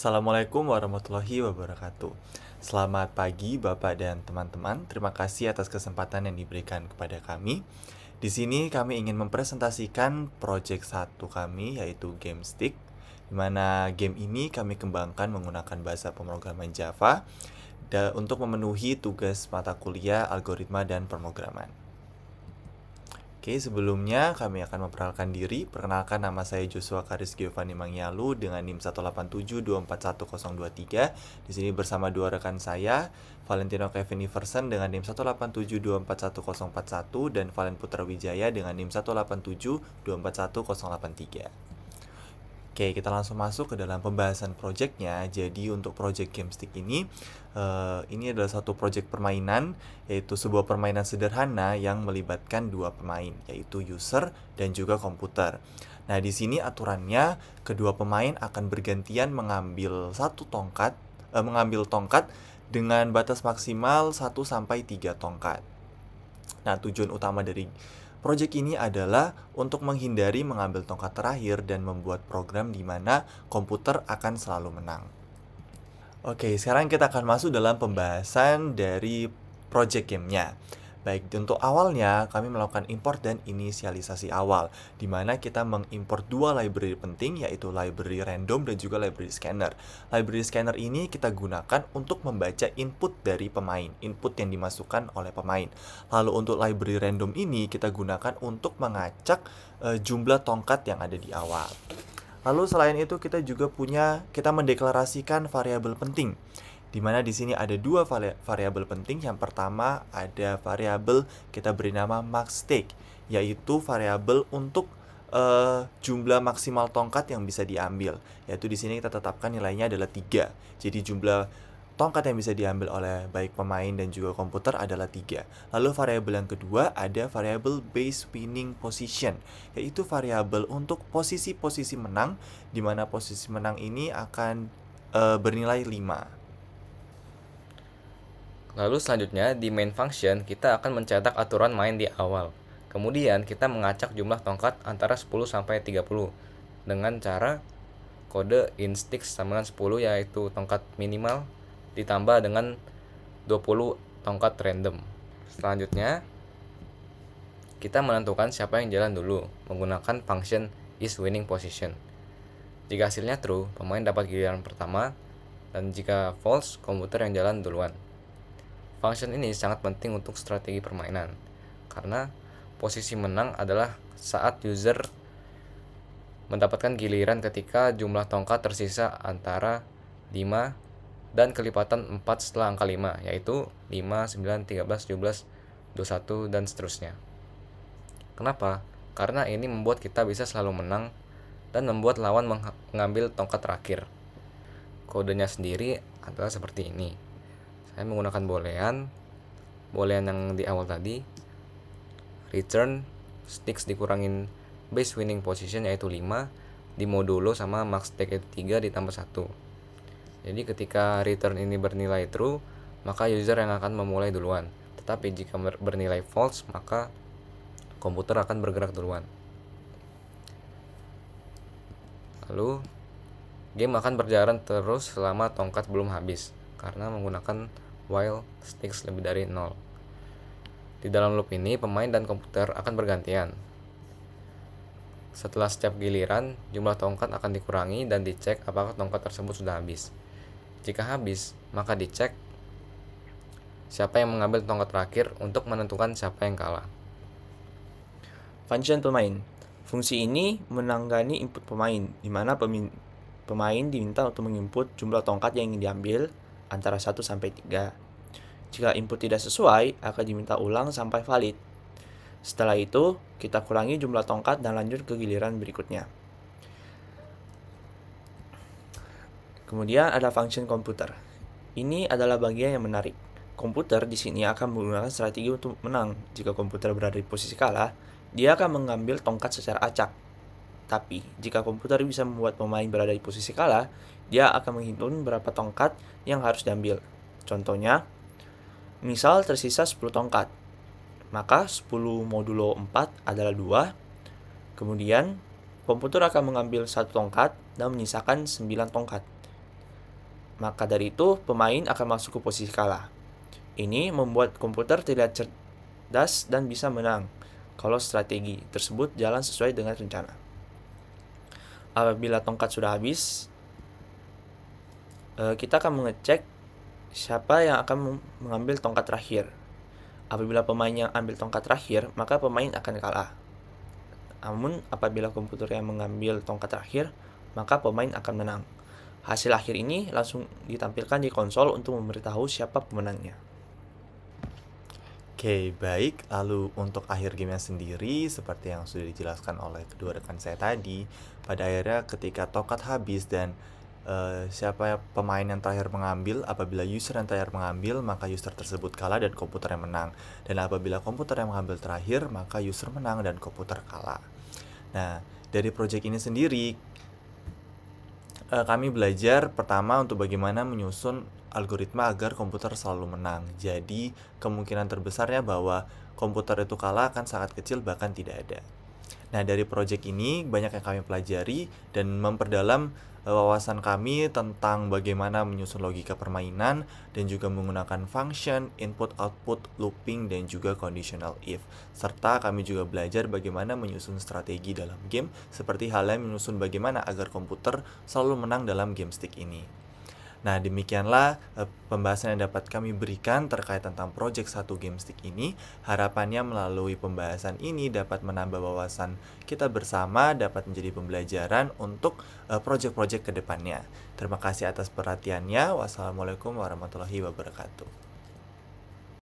Assalamualaikum warahmatullahi wabarakatuh. Selamat pagi Bapak dan teman-teman. Terima kasih atas kesempatan yang diberikan kepada kami. Di sini kami ingin mempresentasikan project 1 kami, yaitu GameStick, di mana game ini kami kembangkan menggunakan bahasa pemrograman Java untuk memenuhi tugas mata kuliah algoritma dan pemrograman. Oke, sebelumnya kami akan memperkenalkan diri. Perkenalkan, nama saya Joshua Karis Giovanni Mangyalu dengan NIM 187241023. Di sini bersama dua rekan saya, Valentino Kevin Iverson dengan NIM 187241041 dan Valen Putra Wijaya dengan NIM 187241083. Oke, kita langsung masuk ke dalam pembahasan projectnya. Jadi untuk project GameStick ini adalah satu project permainan, yaitu sebuah permainan sederhana yang melibatkan dua pemain, yaitu user dan juga komputer. Nah, di sini aturannya kedua pemain akan bergantian mengambil tongkat dengan batas maksimal 1 sampai 3 tongkat. Nah, tujuan utama dari project ini adalah untuk menghindari mengambil tongkat terakhir dan membuat program di mana komputer akan selalu menang. Oke, sekarang kita akan masuk dalam pembahasan dari project gamenya. Baik, untuk awalnya kami melakukan import dan inisialisasi awal, di mana kita mengimport dua library penting, yaitu library random dan juga library scanner. Library scanner ini kita gunakan untuk membaca input dari pemain, input yang dimasukkan oleh pemain. Lalu untuk library random ini kita gunakan untuk mengacak jumlah tongkat yang ada di awal. Lalu selain itu kita mendeklarasikan variabel penting, di mana di sini ada dua variabel penting. Yang pertama ada variabel kita beri nama max stake, yaitu variabel untuk jumlah maksimal tongkat yang bisa diambil. Yaitu di sini kita tetapkan nilainya adalah 3. Jadi jumlah tongkat yang bisa diambil oleh baik pemain dan juga komputer adalah 3. Lalu variabel yang kedua ada variabel base winning position, yaitu variabel untuk posisi-posisi menang, di mana posisi menang ini akan bernilai 5. Lalu selanjutnya di main function kita akan mencetak aturan main di awal. Kemudian kita mengacak jumlah tongkat antara 10 sampai 30 dengan cara kode instick sama dengan 10, yaitu tongkat minimal ditambah dengan 20 tongkat random. Selanjutnya kita menentukan siapa yang jalan dulu menggunakan function isWinningPosition. Jika hasilnya true, pemain dapat giliran pertama, dan jika false, komputer yang jalan duluan. Function ini sangat penting untuk strategi permainan, karena posisi menang adalah saat user mendapatkan giliran ketika jumlah tongkat tersisa antara 5 dan kelipatan 4 setelah angka 5, yaitu 5, 9, 13, 17, 21, dan seterusnya. Kenapa? Karena ini membuat kita bisa selalu menang dan membuat lawan mengambil tongkat terakhir. Kodenya sendiri adalah seperti ini. Saya menggunakan boolean yang di awal tadi, return sticks dikurangin base winning position yaitu 5 dimodulo sama max stake itu 3 ditambah 1. Jadi ketika return ini bernilai true, maka user yang akan memulai duluan. Tetapi jika bernilai false, maka komputer akan bergerak duluan. Lalu game akan berjalan terus selama tongkat belum habis, karena menggunakan while sticks lebih dari 0. Di dalam loop ini, pemain dan komputer akan bergantian. Setelah setiap giliran, jumlah tongkat akan dikurangi dan dicek apakah tongkat tersebut sudah habis. Jika habis, maka dicek siapa yang mengambil tongkat terakhir untuk menentukan siapa yang kalah. Function pemain. Fungsi ini menangani input pemain, di mana pemain diminta untuk menginput jumlah tongkat yang ingin diambil antara 1 sampai 3. Jika input tidak sesuai, akan diminta ulang sampai valid. Setelah itu, kita kurangi jumlah tongkat dan lanjut ke giliran berikutnya. Kemudian ada function komputer. Ini adalah bagian yang menarik. Komputer di sini akan menggunakan strategi untuk menang. Jika komputer berada di posisi kalah, dia akan mengambil tongkat secara acak. Tapi, jika komputer bisa membuat pemain berada di posisi kalah, dia akan menghitung berapa tongkat yang harus diambil. Contohnya, misal tersisa 10 tongkat, maka 10 modulo 4 adalah 2. Kemudian, komputer akan mengambil 1 tongkat dan menyisakan 9 tongkat. Maka dari itu, pemain akan masuk ke posisi kalah. Ini membuat komputer terlihat cerdas dan bisa menang kalau strategi tersebut jalan sesuai dengan rencana. Apabila tongkat sudah habis, kita akan mengecek siapa yang akan mengambil tongkat terakhir. Apabila pemain yang ambil tongkat terakhir, maka pemain akan kalah. Namun, apabila komputer yang mengambil tongkat terakhir, maka pemain akan menang. Hasil akhir ini langsung ditampilkan di konsol untuk memberitahu siapa pemenangnya. Oke, baik. Lalu untuk akhir gamenya sendiri, seperti yang sudah dijelaskan oleh kedua rekan saya tadi, pada akhirnya ketika tongkat habis dan siapa pemain yang terakhir mengambil, apabila user yang terakhir mengambil, maka user tersebut kalah dan komputer yang menang. Dan apabila komputer yang mengambil terakhir, maka user menang dan komputer kalah. Nah, dari project ini sendiri, kami belajar pertama untuk bagaimana menyusun algoritma agar komputer selalu menang. Jadi, kemungkinan terbesarnya bahwa komputer itu kalah akan sangat kecil, bahkan tidak ada. Nah, dari project ini banyak yang kami pelajari dan memperdalam wawasan kami tentang bagaimana menyusun logika permainan dan juga menggunakan function, input, output, looping, dan juga conditional if. Serta kami juga belajar bagaimana menyusun strategi dalam game, seperti halnya menyusun bagaimana agar komputer selalu menang dalam game stick ini. Nah, demikianlah pembahasan yang dapat kami berikan terkait tentang Project 1 Game Stick ini. Harapannya melalui pembahasan ini dapat menambah wawasan kita bersama, dapat menjadi pembelajaran untuk project-project ke depannya. Terima kasih atas perhatiannya. Wassalamualaikum warahmatullahi wabarakatuh.